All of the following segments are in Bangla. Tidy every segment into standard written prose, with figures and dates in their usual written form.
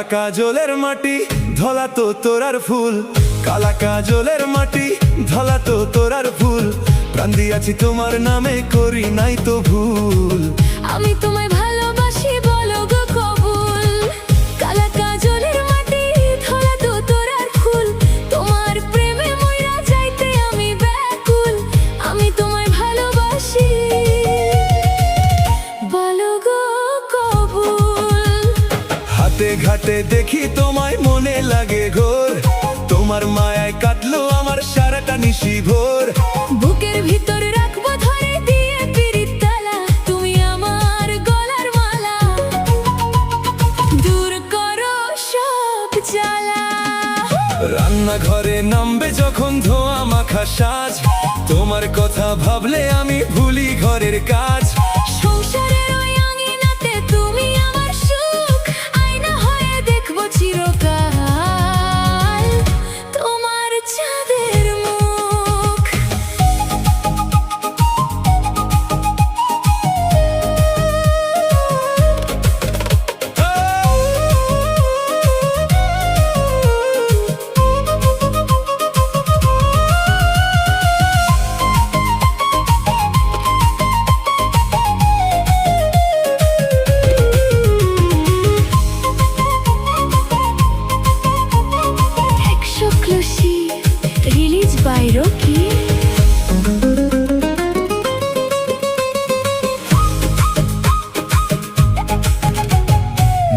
কালা কাজলের মাটি ধলা তো তোরার ফুল, কালা কাজলের মাটি ধলা তো তোরার ফুল। প্রাণ দিয়াছি তোমার নামে, করি নাই তো ভুল। আমি তোমায় ভালোবাসি, বলো গো কবুল। কালা কাজলের মাটি ধলা তো তোরার ফুল, তোমার প্রেমে মইরা যাইতে আমি ব্যাকুল। আমি তোমায় ভালোবাসি, বলো গো কবুল। হাতে ঘাটে দেখি তোমায়, মনে লাগে ঘোর, তোমার মায়ায় কাটলো আমার সারাটা নিশি ভোর। বুকের ভিতর রাখবো ধরে দিয়ে পিরিত তালা, তুমি আমার গলার মালা, দূর করো সব জ্বালা। রান্নাঘরে নামবে যখন ধোয়া মাখা সাজ, তোমার কথা ভাবলে আমি ভুলি ঘরের কাজ। সংসারের ওই আঙিনাতে তুমি আমার সুখ, আয়না হয়ে দেখবো চিরকাল তোমার চাঁদের মুখ। Release by Rocky.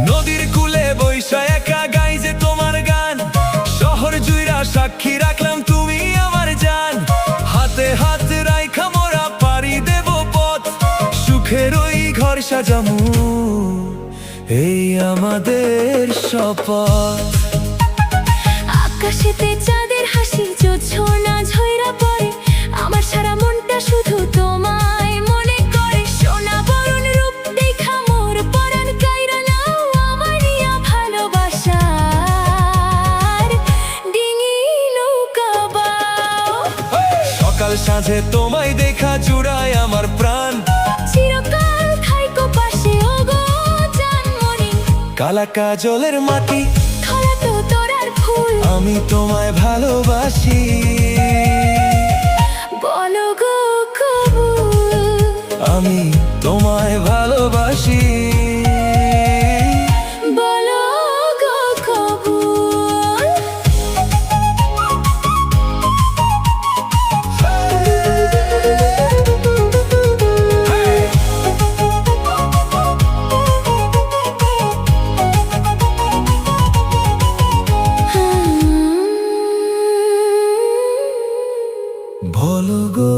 নদীর কূলে বৈশা একা গাই যে তোমার গান, শহর জুইরা সাক্ষী রাখলাম তুমি আমার জান। হাতে হাত রাইখা মোরা পাড়ি দেব পথ, সুখের ওই ঘর সাজামু এই আমাদের শপথ। আকাশেতে চাঁদের হাসি জোছনা ঝইরা পড়ে, আমার সারা মনটা শুধু তোমায় মনে করে। সোনা বরণ রূপ দেখা মোর পরাণ কাইরা নাও, আমার ইয়া ভালোবাসার ডিঙি নৌকা বাও। সকাল সাঁঝে তোমায় দেখা জুড়ায় আমার প্রাণ, চিরকাল থাইকো পাশে ওগো জানমনি। কালা কাজলের মাটি ধলা তো তোরার ফুল, আমি তোমায় ভালোবাসি, বলো গো কবুল। আমি তোমায় ভালোবাসি, বলো গো কবুল। বলো গো